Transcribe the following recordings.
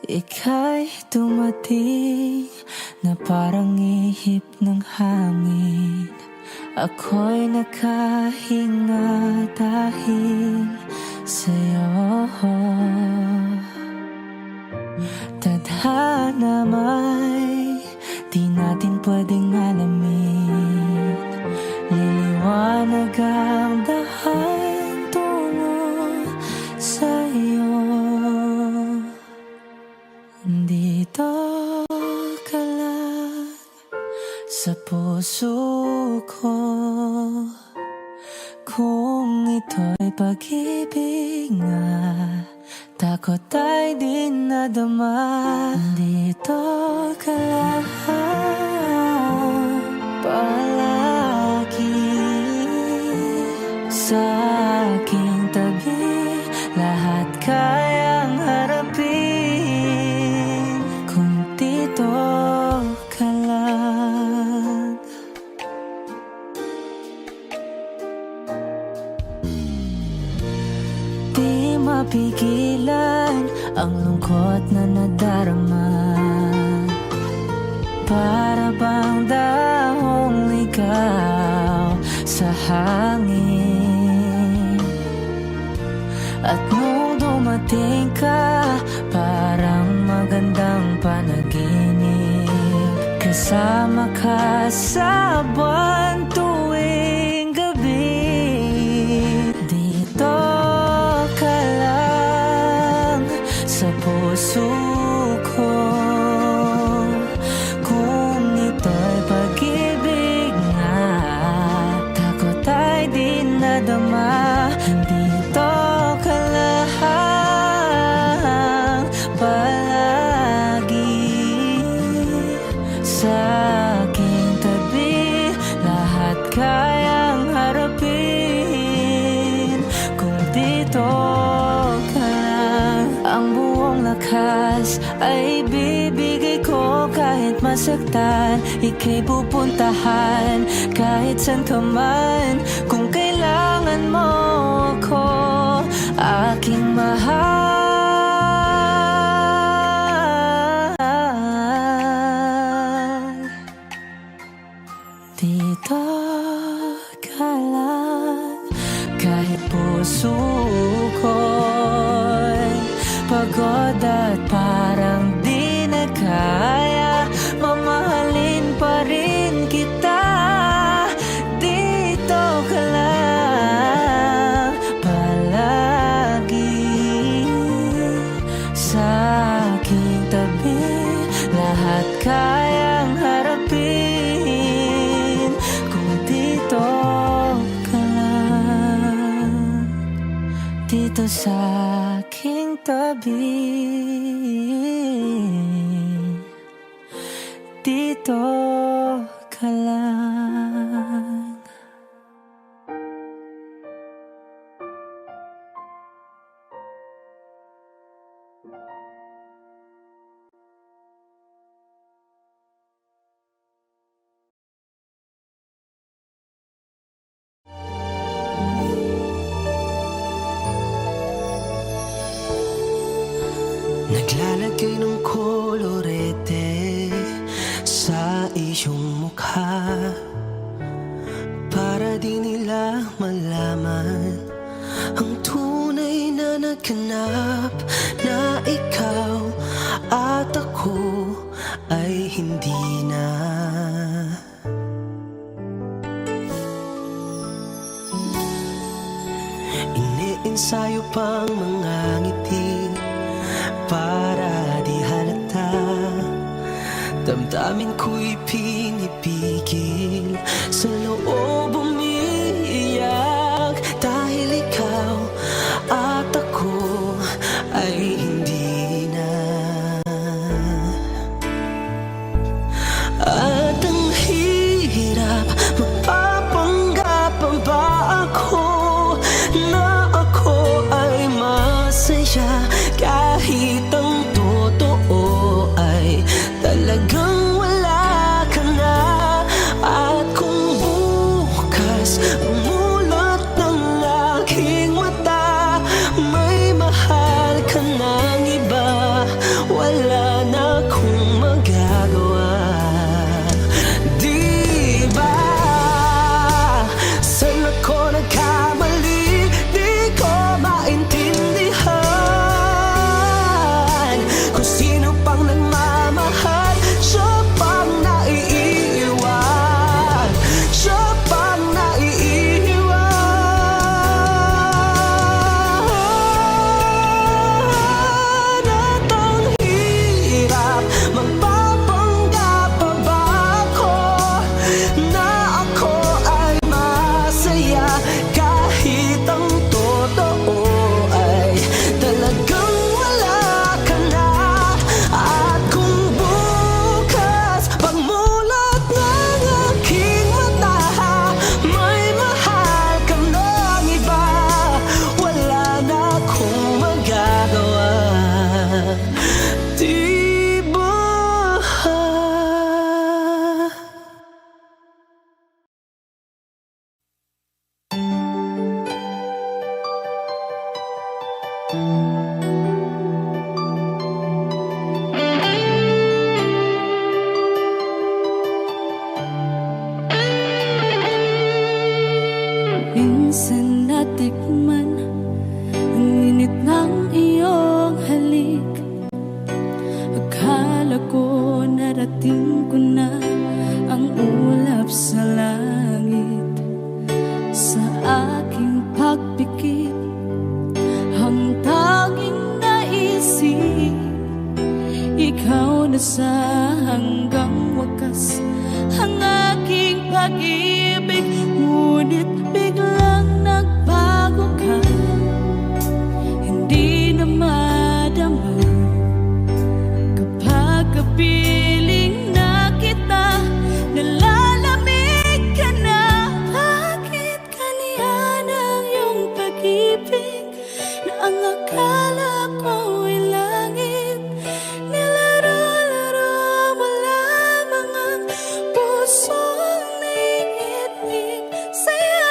Ika'y dumating na parang ihip ng hangin. Ako'y nakahinga dahil sa'yo. Tadhana may di natin pwedeng alamin. Liliwanag ang dahan tungo sa'yo. Dito ka lang sa puso ko. Kung ito'y pag-ibig nga, takot ay di nadama. Dito ka lang palagi sa aking tabi. Lahat kayang harapin kung dito ka lang. Di mapigilan ang lungkot na nadarama. Para bang dahong ligaw sa hangin. At nung dumating ka, parang magandang panaginip. Kasama ka sa buwan tuwing gabi. Dito ka lang sa puso ko. Kung ito'y pag-ibig nga, takot ay di nadama. Dito ka lang palagi sa aking tabi. Lahat kayang harapin kung dito ka lang. Ang buong lakas ay bibigay ko kahit masaktan. Ika'y pupuntahan kahit saan ka man. Kung kailangan mo ako, aking mahal. Dito ka lang kahit puso ko'y pagod at parang di na kaya. Mamahalin pa rin kita. Dito ka lang palagi sa aking tabi. Lahat kayang harapin kung dito ka lang. Dito sa aking tabi. Dito ka lang. Naglalagay ng kolorete sa iyong mukha para di nila malaman ang tunay na naghanap na ikaw at ako ay hindi na. Iniensayo pang mga ngiti para di halata. Damdamin ko'y pinipigil, sa loob umiiyak. Dahil ikaw at ako ay hindi na. At ang hirap, magpapanggap pa ba ako na ako ay masaya kahit ang totoo ay talagang wala ka na. At kung bukas ang mulat ng aking mata, may mahal ka ng iba, wala Narating ko na ang ulap sa langit. Sa aking pagpikit, ang tanging naisip, ikaw na sa hanggang wakas ang aking pag-ibig. Ngunit biglang nagbago ka, hindi na madama. Kapag kapiling na kita, nalalamig ka na. Bakit kaniyan ang iyong pag-ibig na ang akala ko ay langit? Nilaro-laro mo lamang ang pusong naiinig. Saya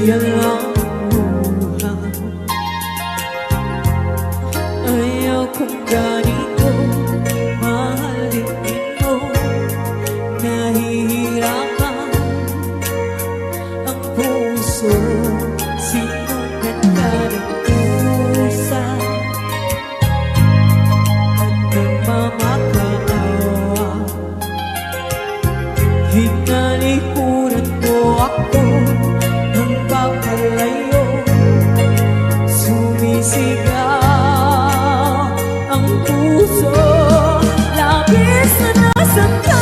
Yan lang buhay. Ayaw kong ganito mahalin mo. Nahihirapan ang puso. Sinukat ka ng pusa at nagmamakaawa. Hinalikuran mo ako ng papalayo. Sumisigaw ang puso. Labis na nasaktan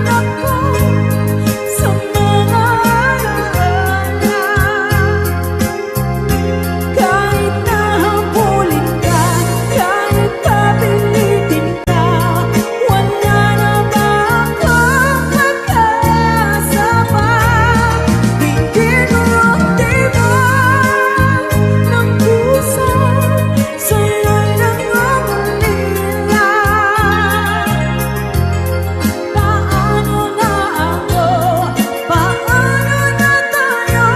ako sa mga alaala. Kahit nahabulin ka, kahit papilitin ka, wala na ba akong magkasama? Hindi ko ramdaman ng puso, sa'yo'y nangungulila. Paano na ako? Paano na tayo?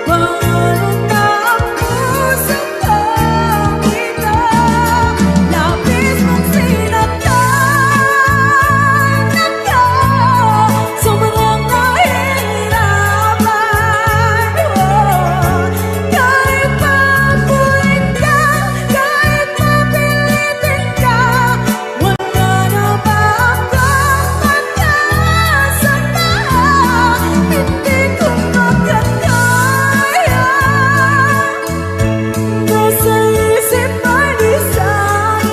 Paano na ako sa kanila? Labis mong sinaktan ako, sobrang nahihirapan. Kahit papulit ka, kahit mapilitin ka, wala na ba akong magkasama? Hindi ko makakaya. Nasa isip ay design.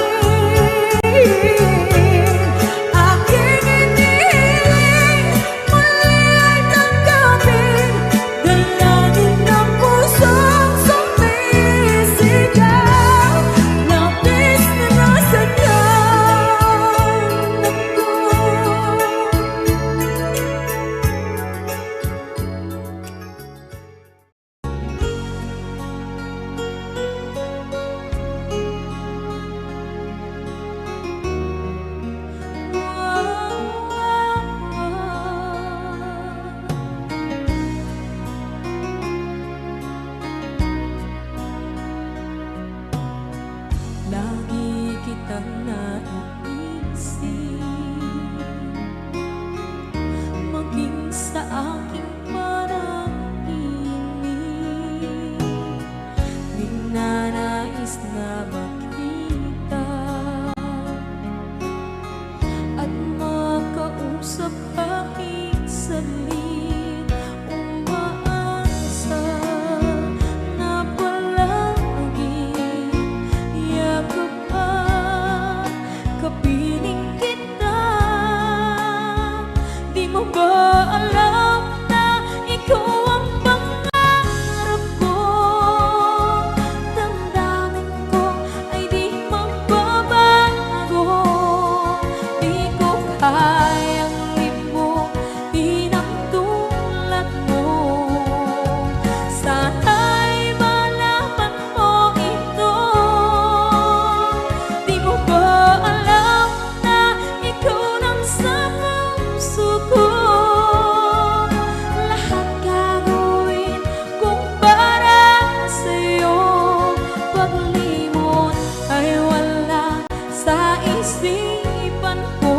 Aking inihiling muli ay tanggapin. Dalangin ng pusong sumisigaw. Labis na nasaktan ako. Lagi kitang naiisip, maging sa aking parang inig. Ninanais na makita at makausap kahit saglit. Umaasa na palagi yakap at kapiling kita. Di mo ba alam na ikaw ang pangarap ko? Damdamin ko ay di magbabago. Di ko kayang limutin ang tulad mo. Sana'y malaman mo ito. Di mo ba alam na ikaw lang sa puso ko? Lahat gagawin kung para sa'yo. Paglimot ay wala sa isipan ko.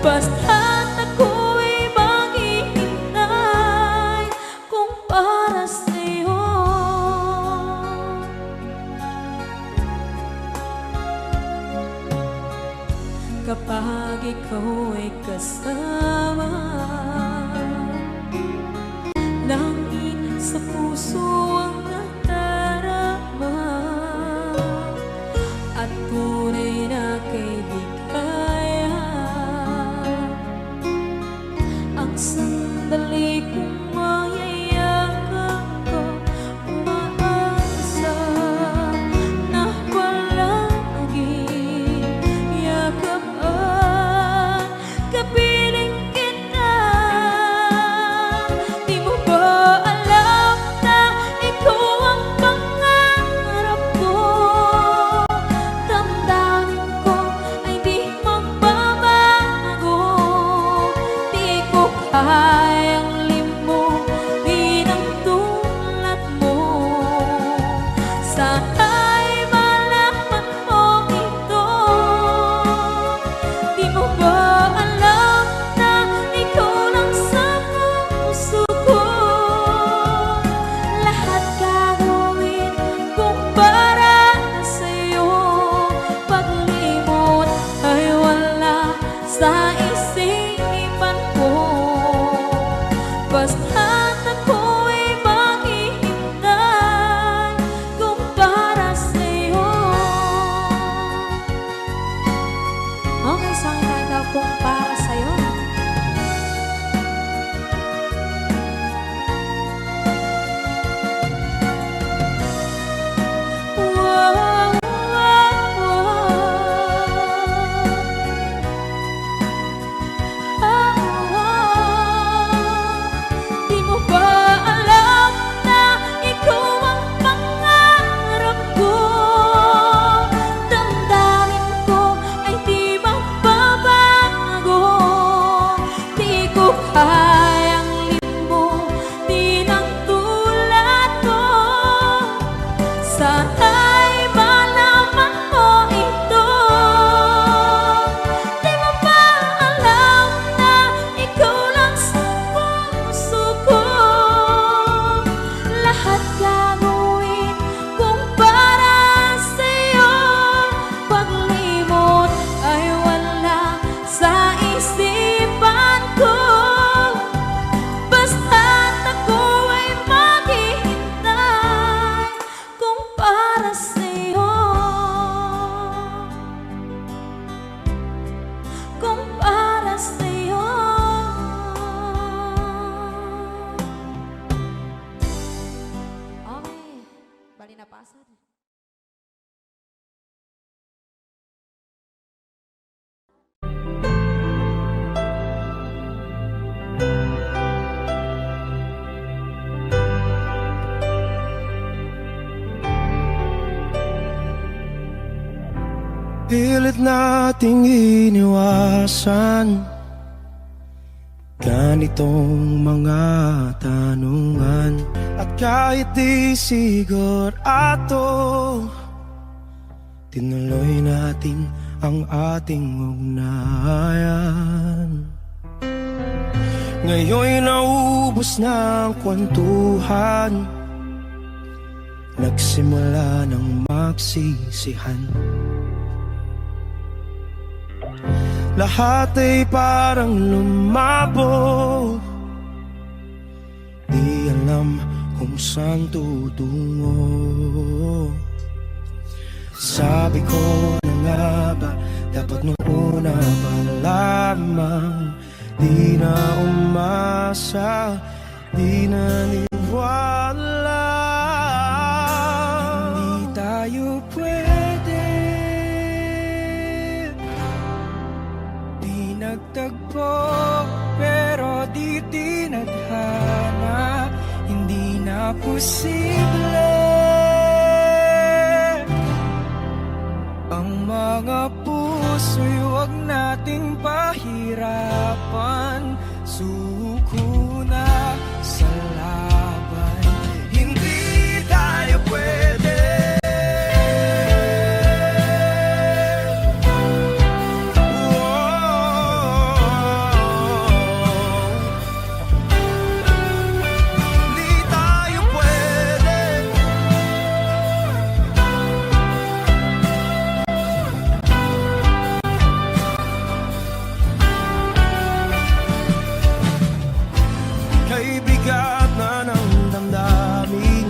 Basta't ako'y maghihintay kung para sa'yo. Kapag ikaw ay kasama, langit sa puso ang nadarama, at tunay na kaibigan. Ang sandali kong mayayakap ko, umaasa na palagi yakap at kapiling kita. Di mo ba alam na ikaw ang pangarap ko? Damdamin ko ay di magbabago. Di ko kayang limutin Basta't ako'y maghihintay kung para sa'yo. Okay, so ang kanta kung para sa'yo. Di mo ba alam na ikaw ang pangarap ko? Damdamin ko ay di magbabago. Di ko kayang limutin ang tulad mo. Sana'y malaman mo ito. Di mo ba alam na ikaw lang sa puso ko? Lahat gagawin kung para sa'yo. Paglimot ay wala sa isipan ko. Basta't ako ay maghihintay kung para sa'yo. Kung para sa'yo. Okay, bali na pasad. Pilit nating iniwasan ganitong mga tanungan. At kahit di sigurado, tinuloy natin ang ating ugnayan. Ngayon'y naubos na ang kwentuhan, nagsimula ng magsisihan. Lahat ay parang lumabo, di alam kung saan tutungo. Sabi ko na nga ba, dapat nung una pa lamang di na umasa, di naniwala. Hindi tayo pwede, di nagtagpo, pero di tinadhana. Hindi na posible ang mga puso'y huwag nating pahirapan. Suko na sa laban, hindi tayo pwede. Hindi tayo pwede. Kay bigat na ng damdamin,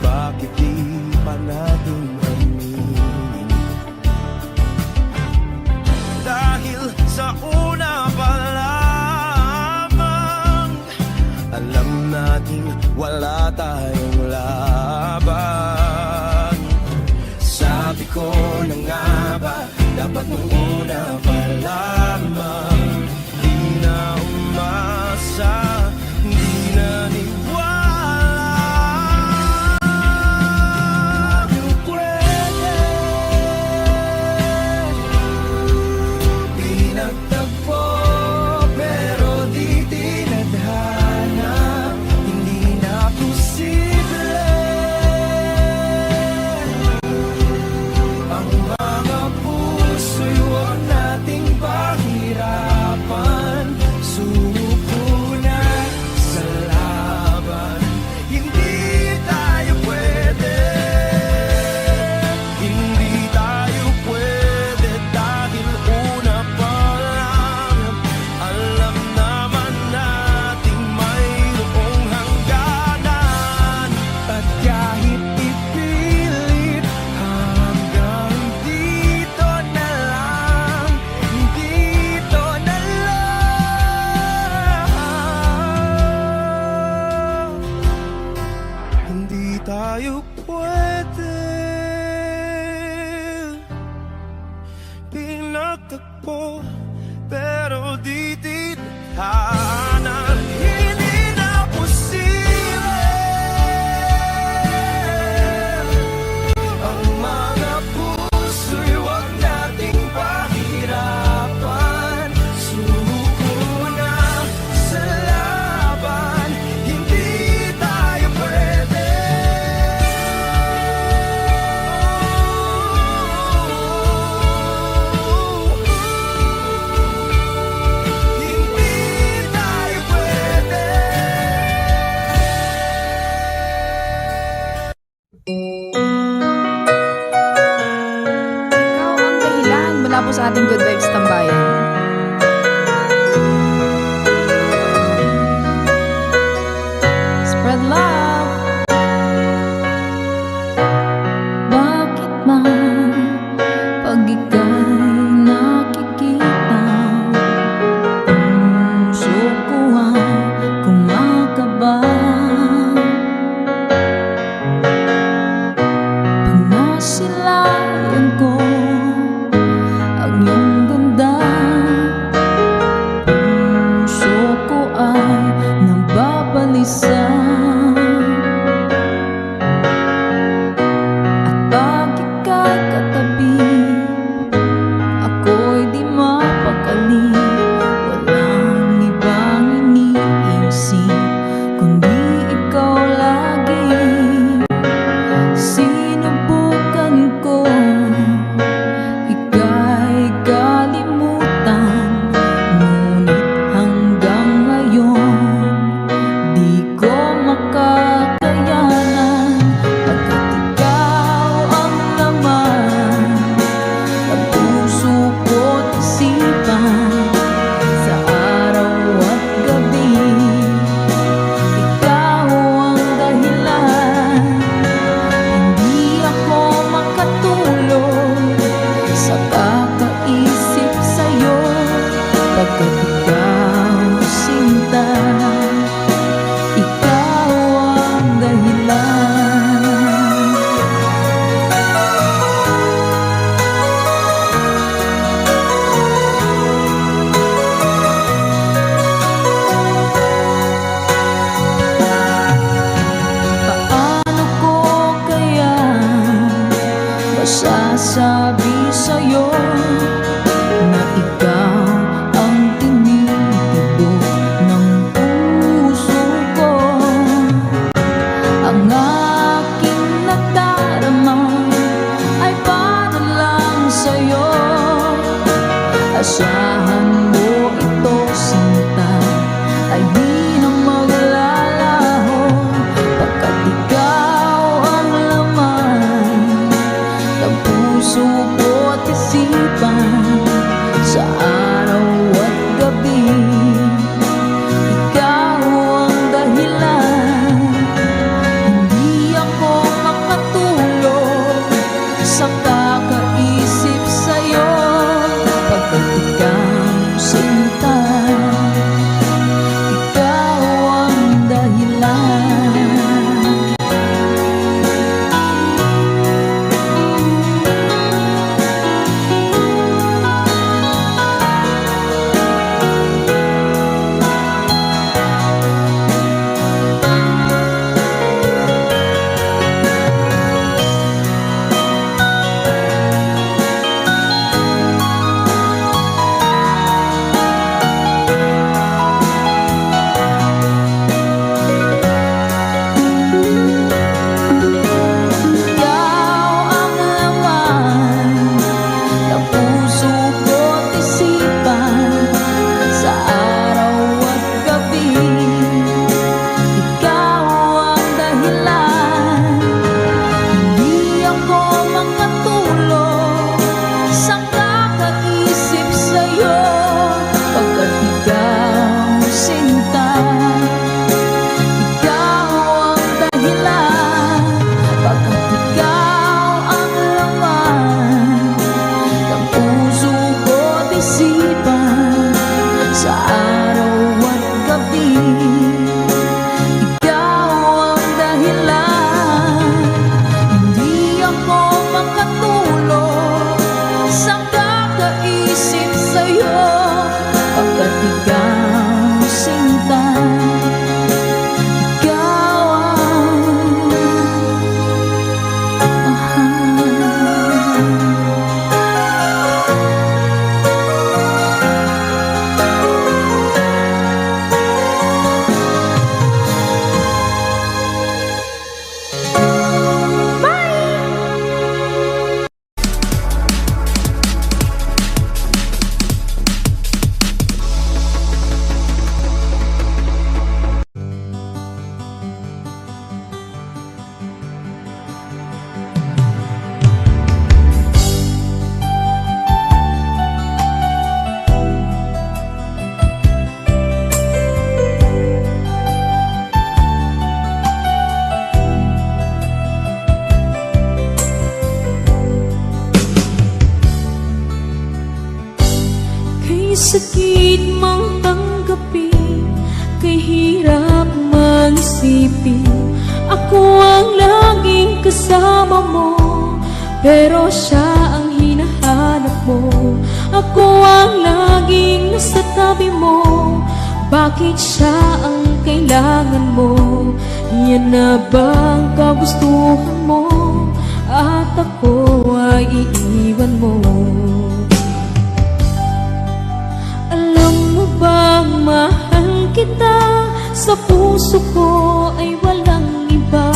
bakit di pa natin aminin? Dahil sa una pa lamang, alam natin wala tayong laban. Sabi ko na nga ba, dapat nung una pa lamang di na umasa, di naniwala. Di pwede, di nagtagpo, pero di tinadhana. Hindi na posible ang mga puso'y huwag nating pahirapan. Hirap man isipin ako ang laging kasama mo, pero siya ang hinahanap mo. Ako ang laging nasa tabi mo, bakit siya ang kailangan mo? Yan na bang kagustuhan mo? At ako ay iiwan mo. Alam mo bang mahal kita? Sa puso ko ay walang iba.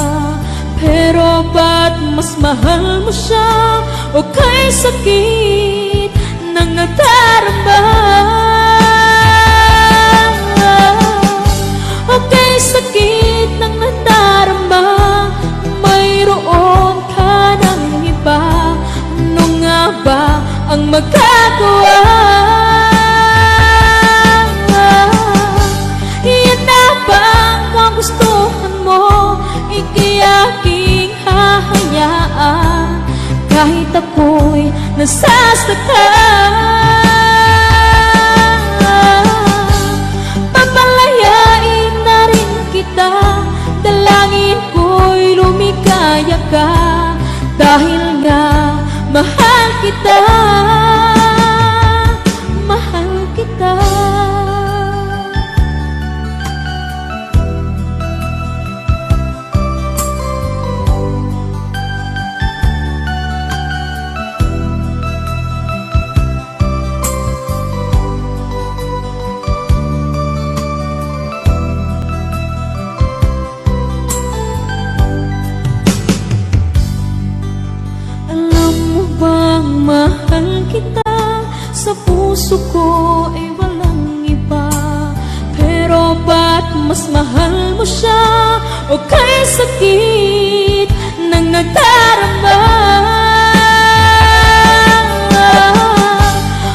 Pero ba't mas mahal mo siya? O kay sakit ng nadarama? O kay sakit ng nadarama? Mayroon ka ng iba. Ano nga ba ang magagawa? Yan na ba ang kagustuhan mo? Ika'y aking hahayaan kahit ako'y nasasaktan. Papalayain na rin kita, dalangin ko'y lumikaya ka, dahil nga mahal kita, mahal kita. Mahal kita, sa puso ko ay walang iba. Pero ba't mas mahal mo siya? O kay sakit ng nadarama?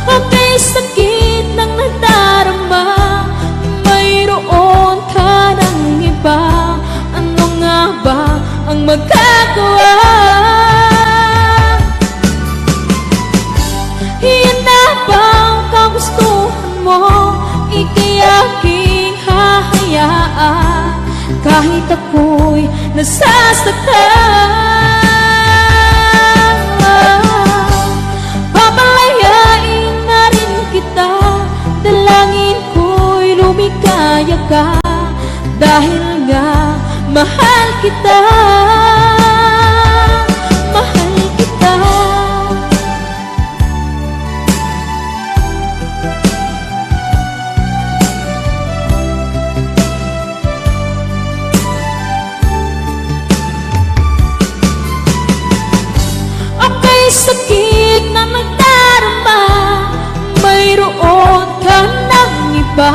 O kay sakit ng nadarama? Mayroon ka ng iba. Ano nga ba ang magagawa? Yan na bang kagustuhan mo? Ika'y aking hahayaan kahit ako'y nasasaktan. Papalayain na rin kita, dalangin ko'y lumikaya ka, dahil nga mahal kita, mahal kita. Sakit na nagdarama, mayroon ka ng iba.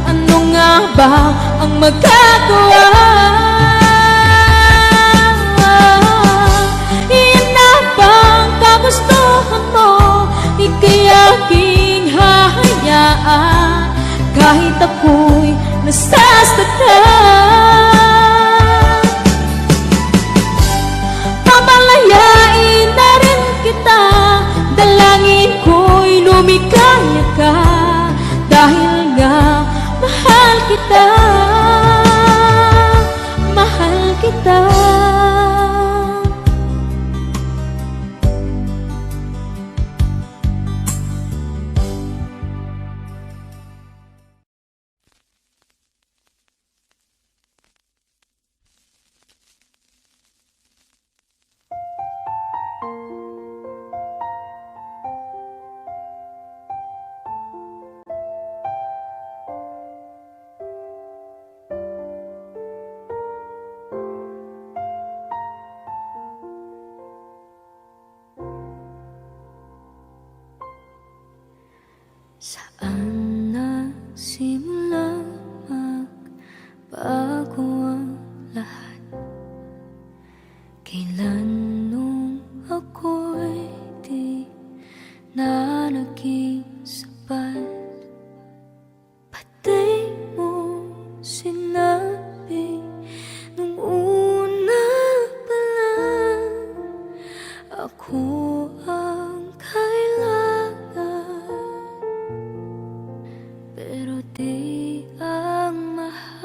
Ano nga ba ang magagawa? Yan na bang kagustuhan mo? Ika'y aking hahayaan kahit ako'y nasasaktan. Mamalayain na rin kita, dalangin ko'y lumikaya ka, dahil nga mahal kita, mahal kita. Saan nagsimula magbago ang lahat? Kailan nung ako'y di na naging sapat? Pati mo sinabi nung una pa lang, ako ang kailangan. Pero di ang mahal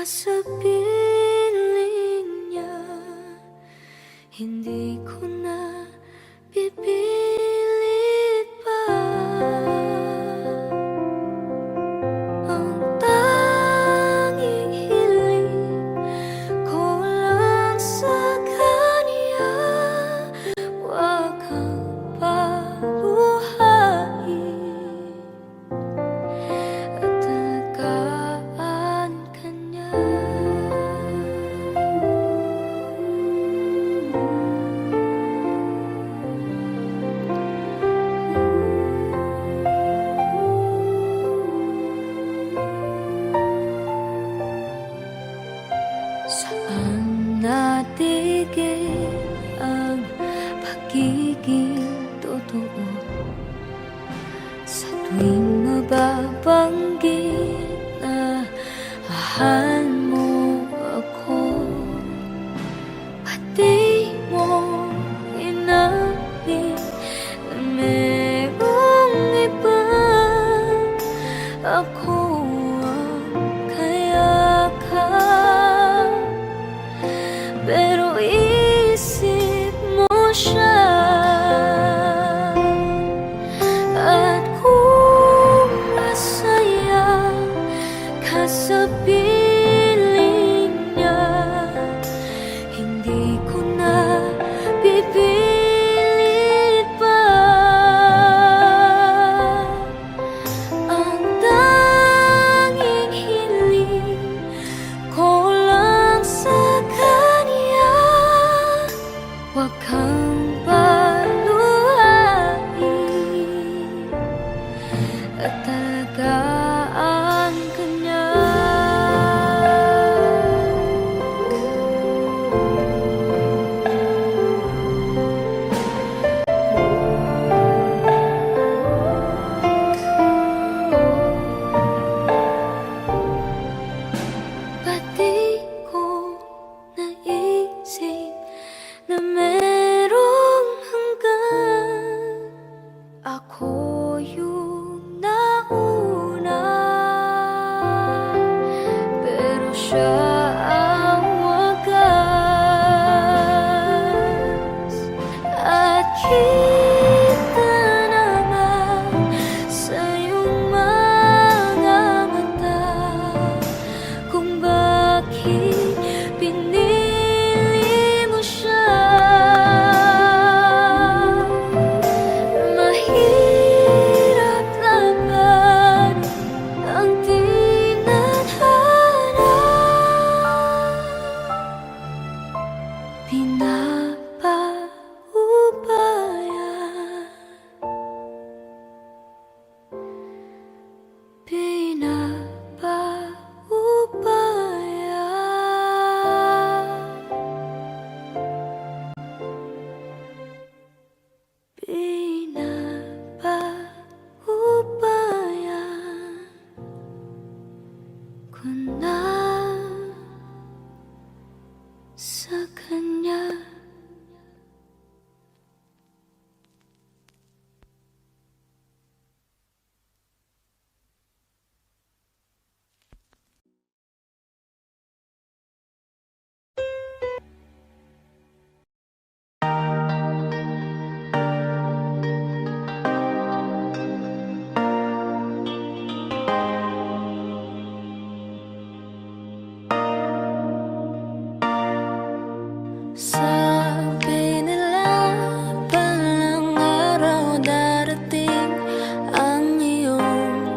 sa piling niya. Hindi ko na pipilit pa. Ang tanging hiling ko lang sa kanya, wag kang paluhain at alagaan ka niya. Saan natigil ang pagiging totoo? Sa tuwing mababanggit na mahal mo ako, pati mo inamin na merong iba. Ako ang kayakap, pero isip mo siya. At kung masaya ka sa piling niya, hindi ko na pipilit pa. Ang tanging hiling ko lang sa kanya, wag kang paluhain at alagaan ka niya. Pati ko naisip na merong hanggan, ako yung nauna, pero siya ang wagas. At kita naman sa iyong mga mata kung bakit pinili mo siya. Mahirap laban ang tinadhana, pinapaubaya, pinapaubaya ko na sa kanya. Sabi nila palang araw darating ang iyong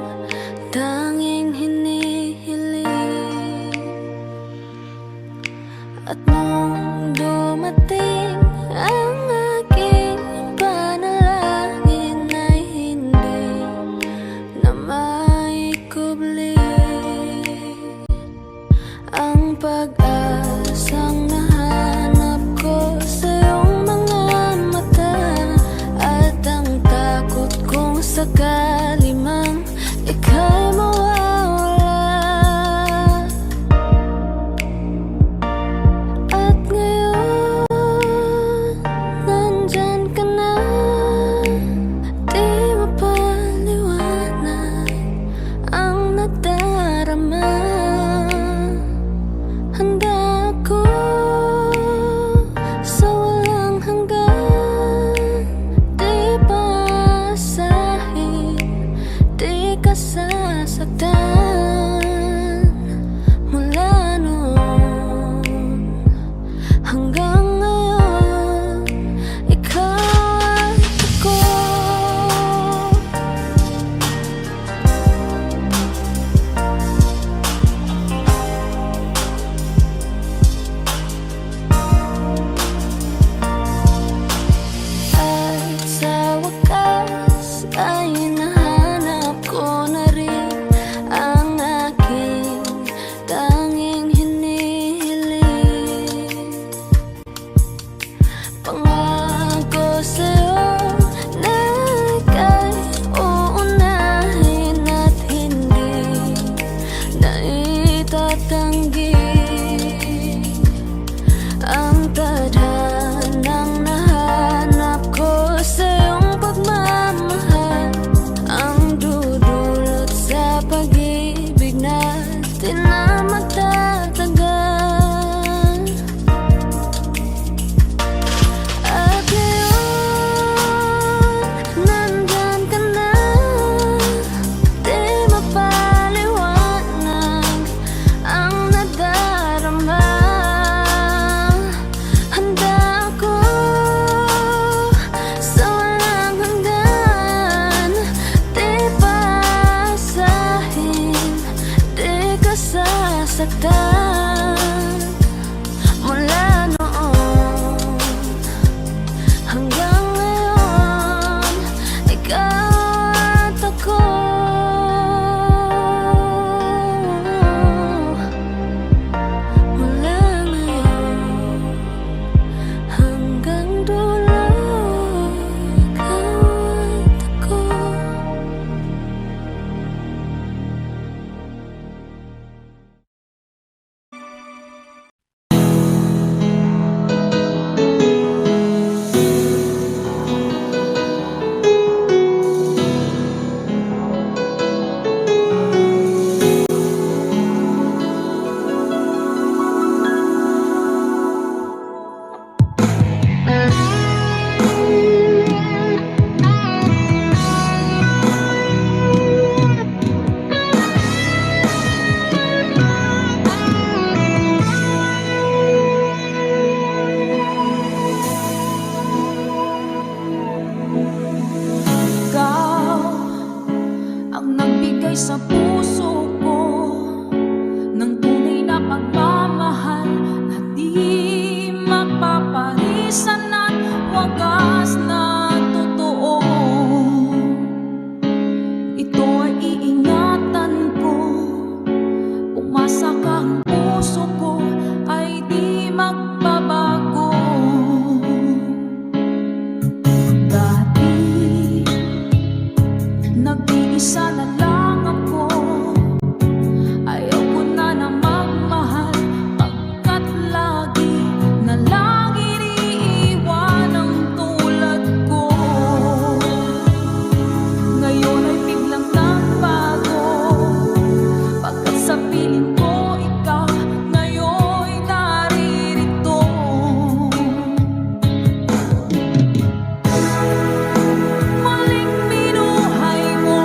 tanging hinihiling. At nung dumating ang aking panalangin ay hindi na maikubli ang pag-asang nahanap ko sa iyong mga mata, at ang takot kong sakali mang ika'y mawawala. At ngayon nandyan ka na, di mapaliwanag ang nadarama. nasaktan mula noon hanggang ngayon. Ikaw at ako. At sa wakas ay nahanap ko na rin ang aking tanging hinihiling. Pangako sa'yo na ika'y uunahin at hindi na itatanggi ang tadhanang nahanap ko sa iyong pagmamahal, ang dudulot sa pag-ibig natin na magtatagal. At ngayon, nandyan ka na, di mapaliwanag ang nadarama. Handa ako sa walang hanggan, di paasahin, di ka sasaktan. Mula noon hanggang ngayon, ikaw at ako. Mula ngayon hanggang dulo, ikaw at ako. Ikaw ang nagbigay sa puso ko ng tunay na pagmamahal na di mapaparisan at wagas na totoo. Ito ay iingatan ko, umasa ka, ang puso ko ay di magbabago. Dati nag-iisa na lang ako, ayaw ko na na magmahal, pagkat lagi na lang iniiwan ang tulad ko. Ngayon ay biglang nagbago, pagkat sa piling ko ikaw ngayon naririto. Muling binuhay mo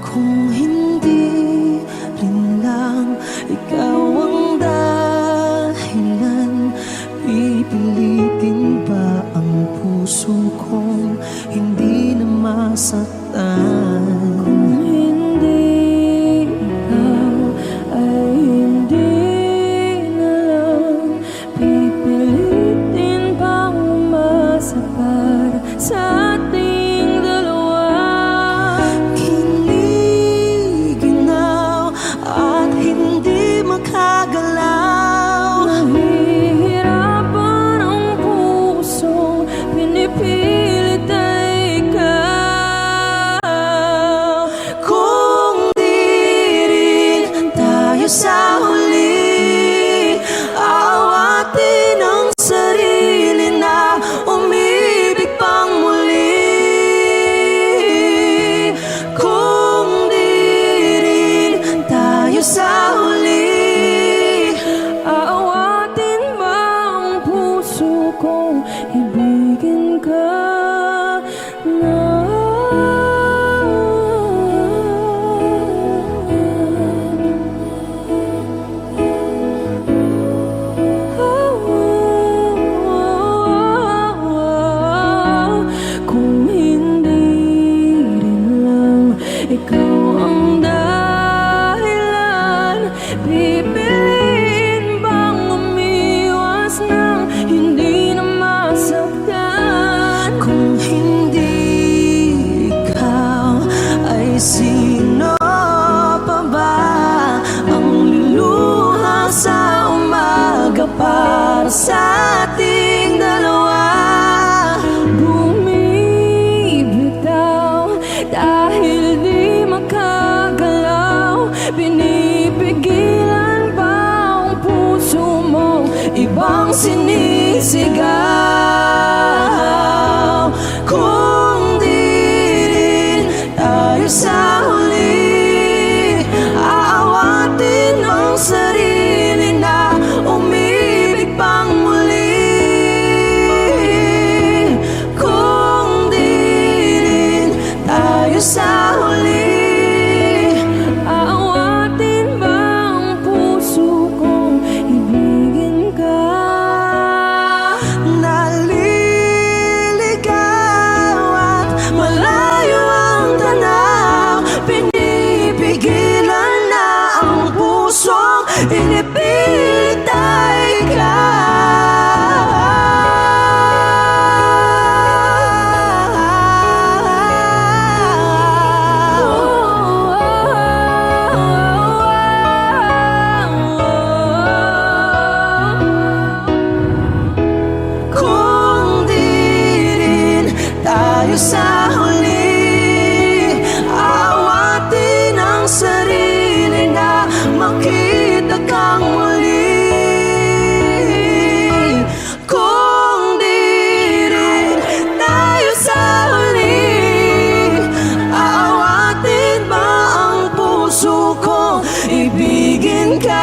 Kung hindi rin lang ikaw ang dahilan, pipilitin ba ang puso kong hindi na masaktan? Kung hindi ikaw ay hindi na lang, pipilitin bang umasa para sa ating dalawa? Kiniginaw at hindi makagalaw, nahihirapan ang pusong pinipilit ay ikaw. Kung di rin tayo sa huli, awatin ang sarili na umibig pang muli. Kung di rin tayo sa huli, aawatin ba ang puso kong ibigin ka na? Kung hindi rin lang ikaw ang dahilan, pipiliin bang umiwas ng hindi na masaktan? Kung hindi ikaw, ay sino pa ba ang luluha sa umaga para sa ating dalawa? Bumibitaw dahil di makagalaw, pinipigilan ba ang puso mo ibang sinisigaw? Kung di rin tayo sa huli, aawatin ang sarili na umibig pang muli. Kung di rin tayo sa huli, aawatin ba ang puso kong ibigin ka? Naliligaw at malayo ang tanaw, pinipigilan na ang pusong inipilit ay kung di rin tayo sa huli, awatin ang sarili na makita kang muli. Kung di rin tayo sa huli, aawatin ba ang puso kong ibigin ka?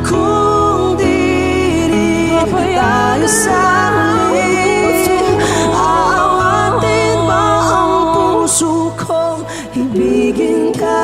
Kung di rin tayo sa huli, aawatin ba ang puso kong ibigin ka?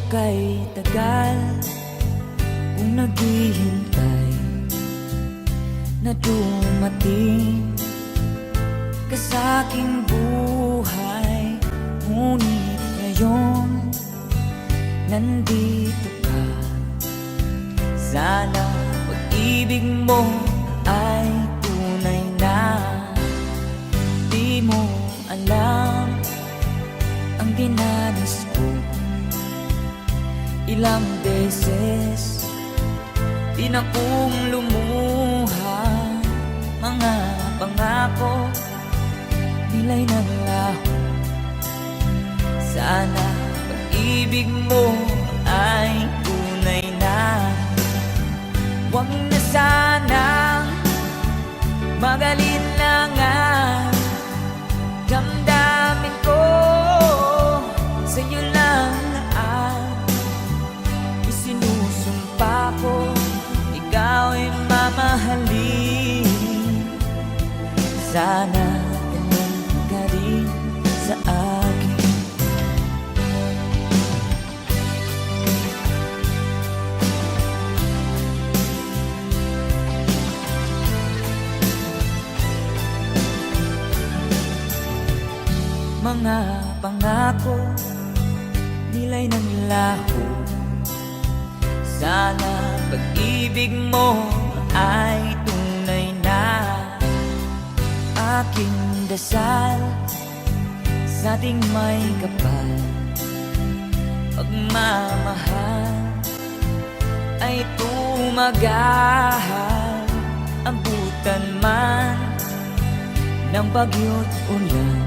kay tagal kung naghihintay na dumating ka sa aking buhay. Ngunit ngayon nandito ka. Sana pag-ibig mo ay tunay na. Di mo alam ang dinanas ko. Ilang beses di na kong lumuha. Mga pangako nilay ng laho. Sana pag-ibig mo ay tunay na. Huwag na sanang magalinlangan. Damdamin ko sa'yo lang ang isinusumpa ko. Ikaw ay mamahalin. Sana ganun ka rin sa akin. Mga pangako nilay ng laho. Sana pag-ibig mo ay tunay na. Aking dasal sa ating may kapal. Pagmamahal ay tumagal. Abutan man ng bagyo't ulan.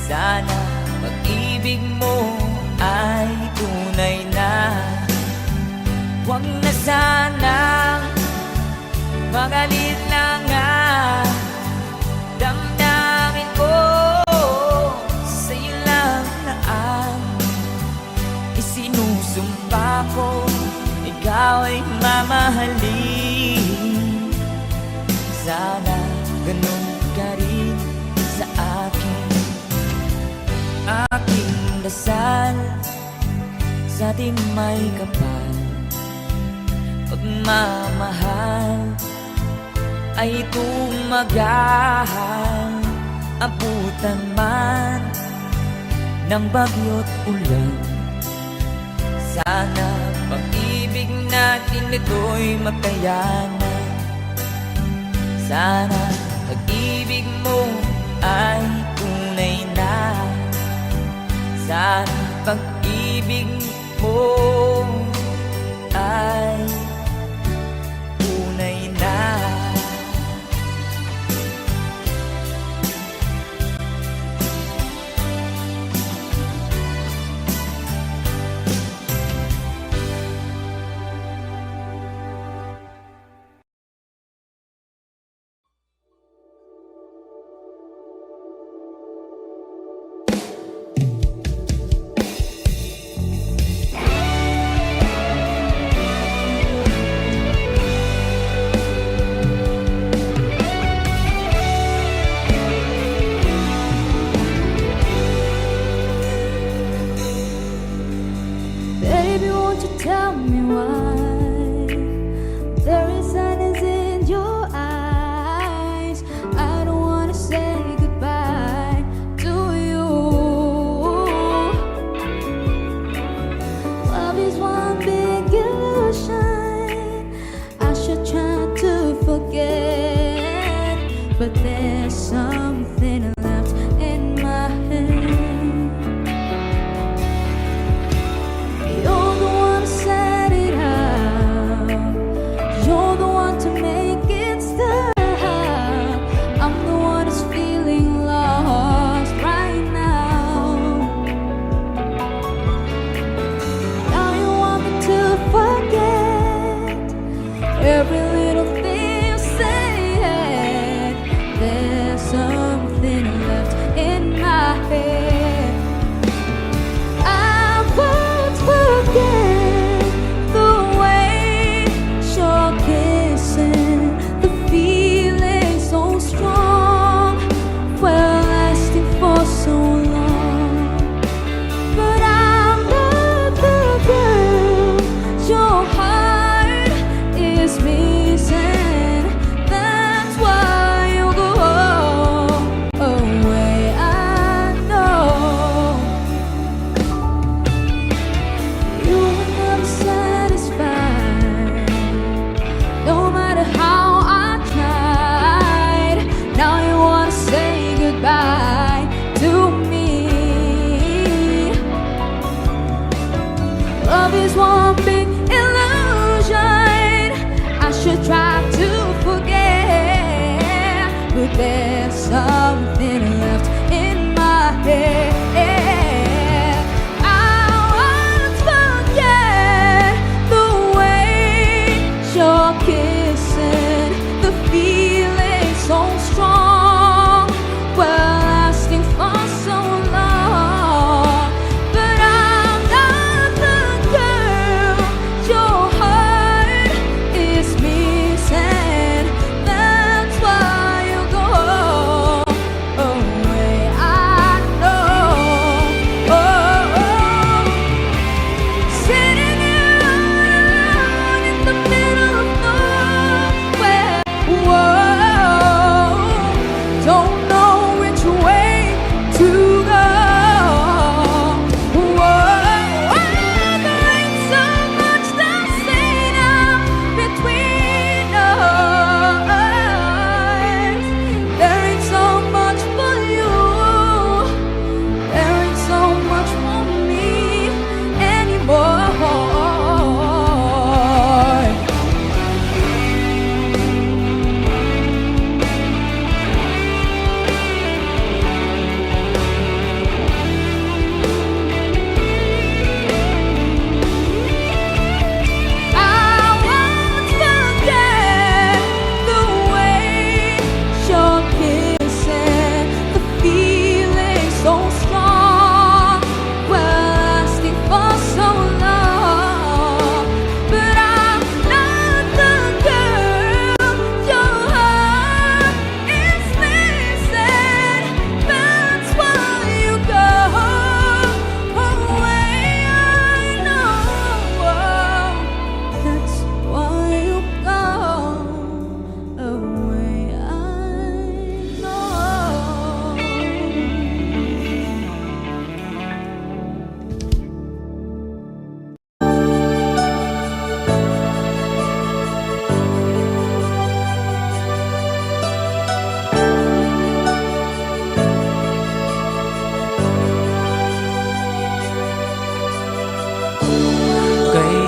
Sana pag-ibig mo ay tunay na. Huwag na sanang magalinlangan. Damdamin ko sa'yo lang na ang isinusumpa ko. Ikaw ay mamahalin. Sana ganun ka rin sa akin. Aking dasal sa ating may kapal. Pagmamahal ay tumagal. Abutan man ng bagyo't ulan. Sana pag-ibig natin ito'y makayanan. Sana pag-ibig mo ay tunay na. Sana pag-ibig mo ay tunay na.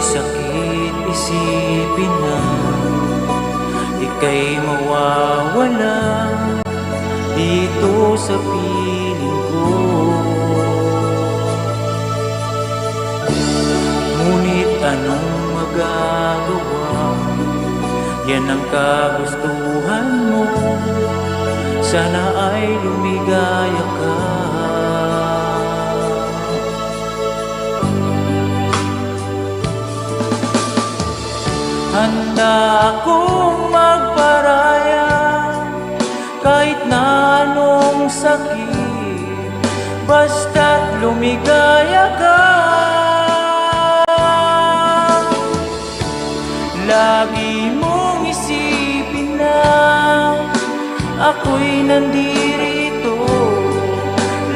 sakit isipin na ika'y mawawala dito sa piling ko. Ngunit anong magagawa? Yan ang kagustuhan mo. Sana ay lumigaya ka. Handa akong magparaya kahit na anong sakit, basta't lumigaya ka. Lagi mong isipin na ako'y nandirito,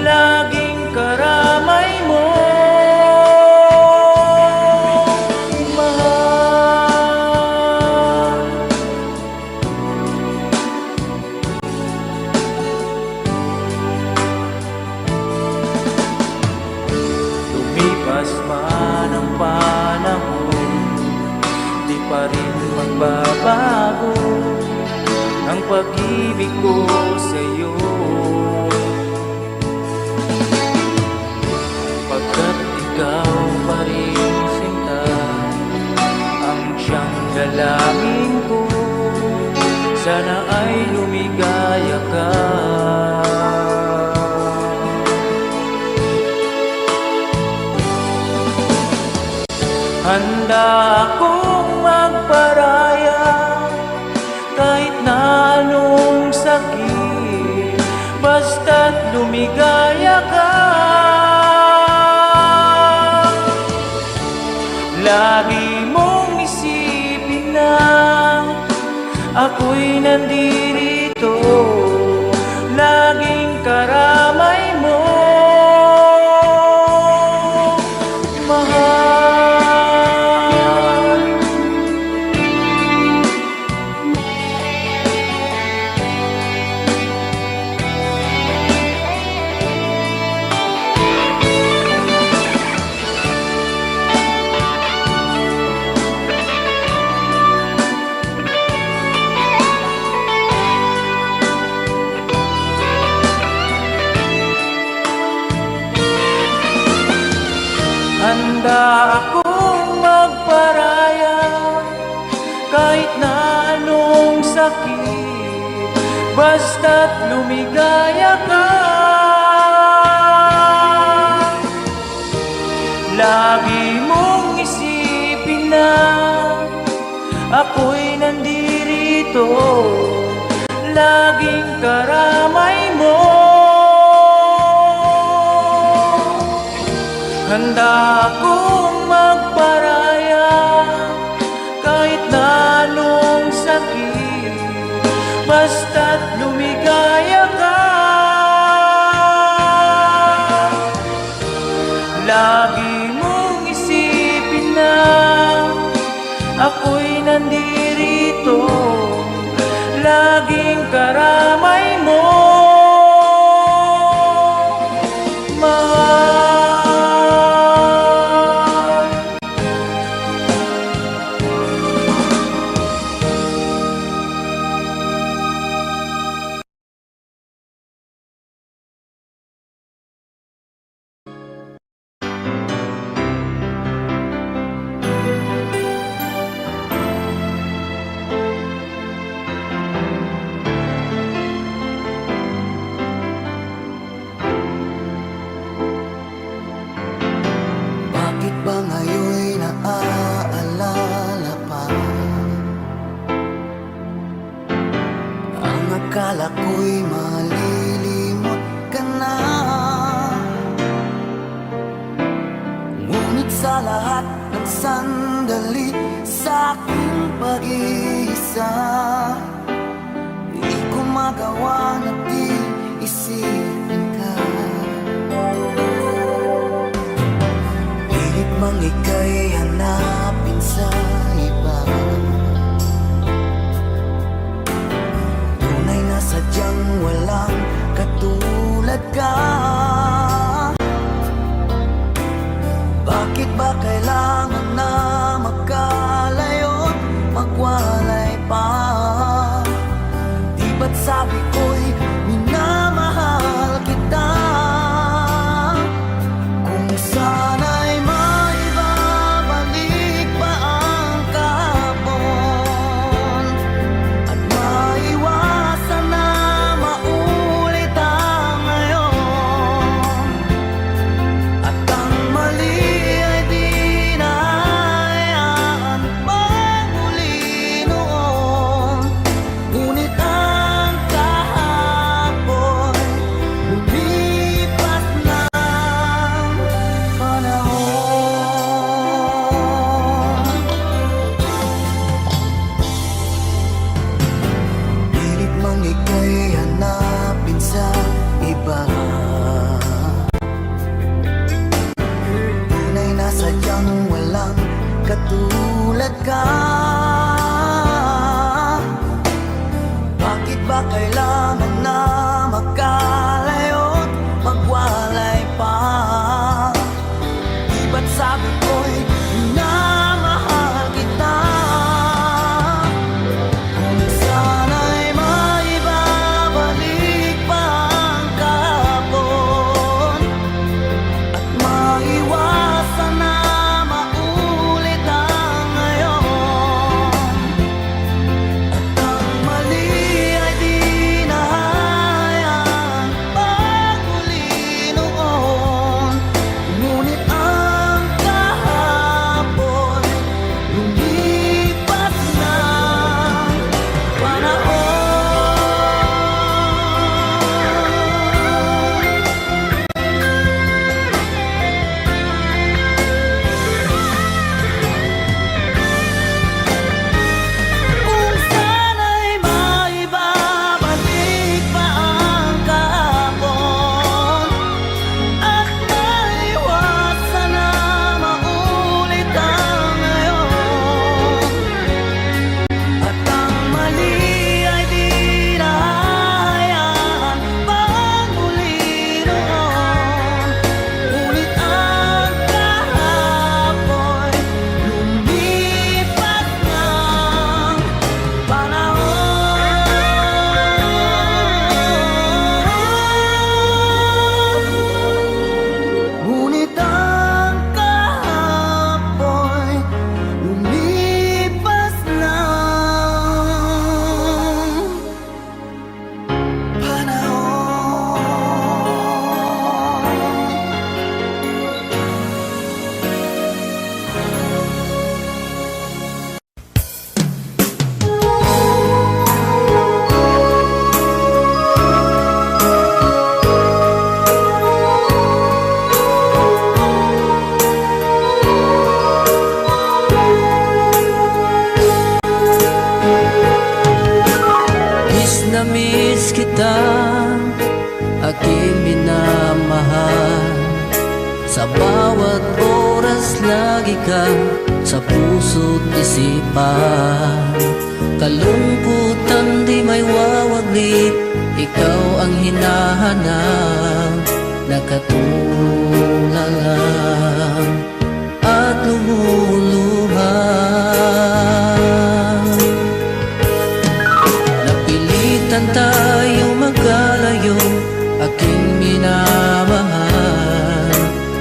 laging karamay mo. Lumipas man ang panahon, di pa rin magbabago ang pag-ibig ko sa'yo. Pagkat ikaw pa rin sinta ang siyang dalangin ko, sana ay lumigaya ka. Handa akong magparaya kahit na anong sakit, basta't lumigaya ka. Lagi mong isipin na ako'y nandirito, laging karamay mo. Handa akong magparaya kahit na anong sakit, basta't lumigaya ka. Lagi mong isipin na ako'y nandirito, laging karamay mo. Handa akong magparaya kahit na anong sakit, basta't lumigaya ka. Lagi mong isipin na ako'y nandirito, laging karamay mo. Ba ngayon'y naaalala pa ang akala ko'y malilimot ka na? Ngunit sa lahat ng sandali sa aking pag-iisa, di ko magawa na di isipin ka. Mang ika'y hanapin sa iba, tunay na sadyang walang katulad ka. Bakit ba kailangan na katulad ka. Bakit ba kailangan na magkalayo't magwalay pa? Di ba't sabi ko'y minamahal kita? Kung sana'y maibabalik pa ang kahapon at maiwasan na maulit ang ngayon, at ang mali ay di na hayaan pagmuli noon. Ngunit ang kahapon lumipas na panahon. Kung sana'y maibabalik pa ang kahapon at maiwasan na maulit ang ngayon, at ang mali ay di na hayaan pagmuli noon. Ngunit ang kahapon lumipas ng panahon. Ngunit ang kahapon lumipas ng panahon. Miss kita, aking minamahal. Sa bawat oras lagi ka sa puso't isipan. Kalungkutan di may wawaglit, ikaw ang hinahanap. Nakatulala at lumuluha. Napilitan tayo magkalayo, aking minamahal.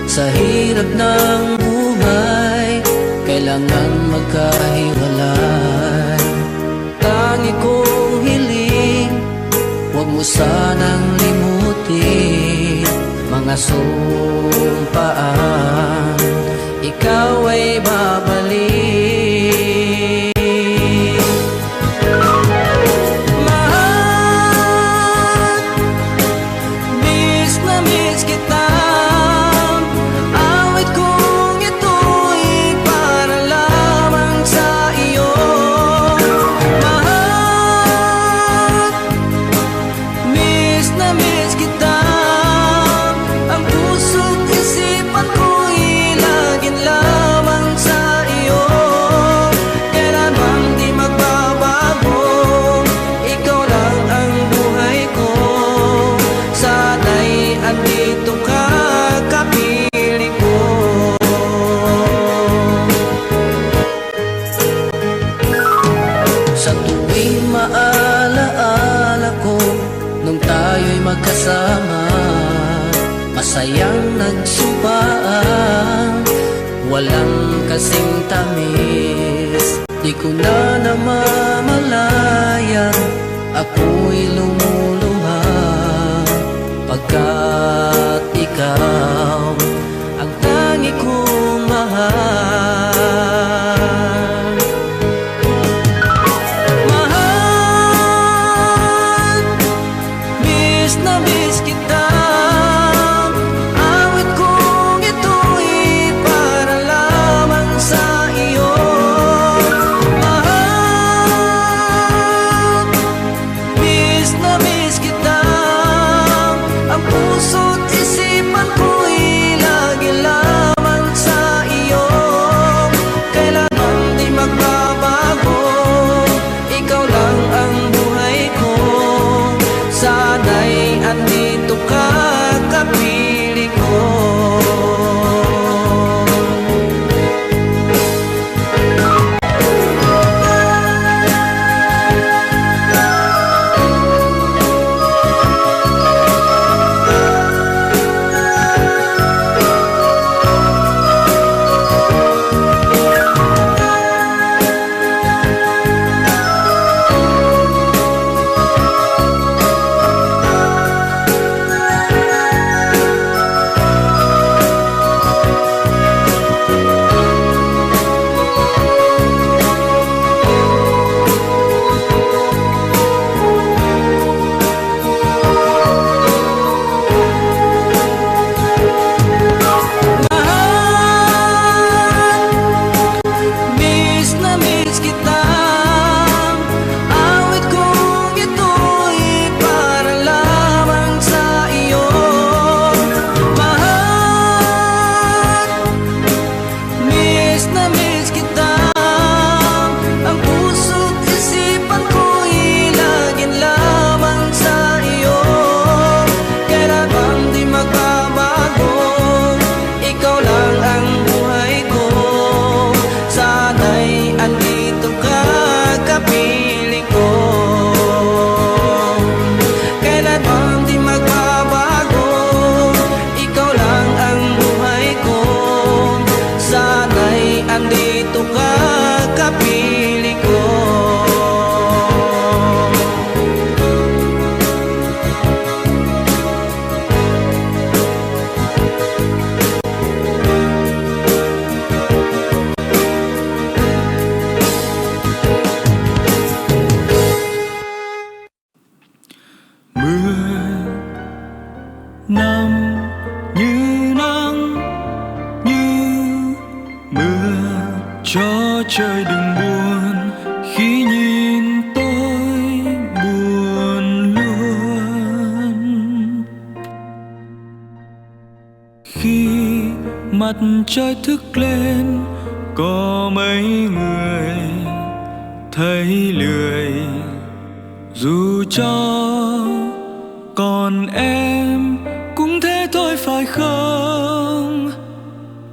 Sa hirap ng buhay, kailangan magkahiwalay. Tangi kong hiling, huwag mo sanang limutin mga sumpaan, ikaw ay babalik. Mahal, miss na miss kita. Awit kong ito'y para lamang sa iyo. Mahal, miss na miss kita. Ang puso't isipan ko'y laging lamang sa iyo. Kailanman di magbabago, ikaw lang ang buhay ko. Sana'y andito ka, kapiling ko. Sa tuwing maalaala ko nung tayo'y magkasama, masayang nagsumpaan, walang kasing tamis. Di ko na namamalayan, ako'y lumuluha pagkat ikaw ang tangi kong mahal. Mahal, miss na miss kita. Awit kong ito'y para lamang sa iyo. Mahal, miss na miss kita. Ang puso't isipan ko'y trời đừng buồn khi nhìn tôi buồn luôn. Khi mặt trời thức lên có mấy người thấy lười, dù cho còn em cũng thế thôi phải không?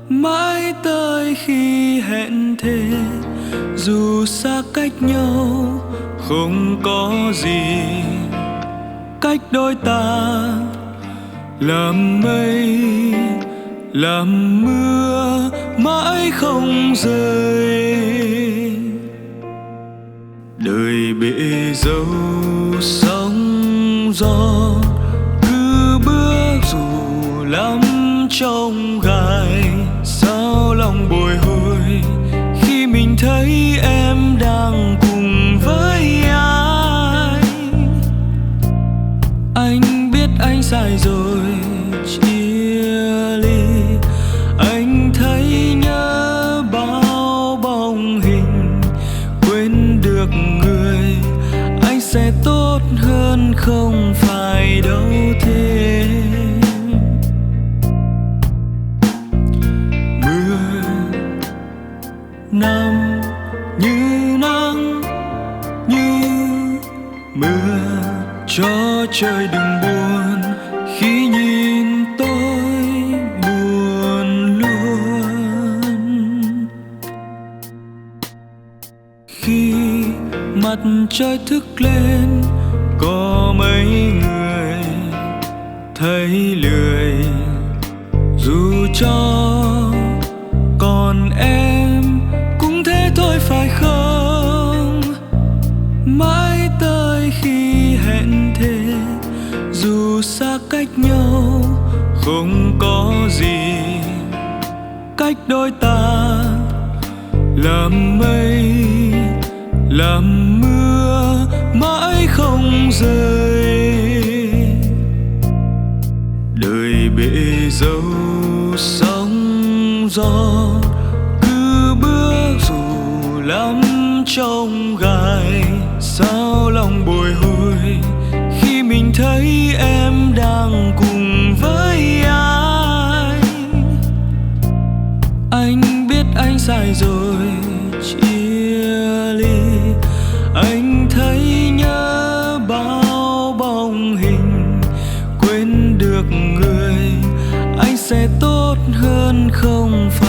Mãi tới khi hẹn thề, dù xa cách nhau không có gì cách đôi ta, làm mây làm mưa mãi không rơi. Đời bể dâu sóng gió, cứ bước dù lắm trong gai, sao lòng bồi hồi khi mình thấy em đang cùng với ai. Anh biết anh sai rồi chia ly, anh thấy nhớ bao bóng hình, quên được người anh sẽ tốt hơn không phải đâu thế. Mưa nằm như nắng như mưa, cho trời đừng buồn khi nhìn tôi buồn luôn. Khi mặt trời thức lên có mấy người thấy lười, dù cho còn em cũng thế thôi phải không? Mãi tới khi hẹn thề, dù xa cách nhau không có gì cách đôi ta, làm mây làm mưa mãi không rơi. Đời bể dâu sóng gió, cứ bước dù lắm trong gai, sao lòng bồi hồi khi mình thấy em đang cùng với ai. Anh biết anh sai rồi chia ly, anh thấy nhớ bao bóng hình, quên được người anh sẽ tốt hơn không phải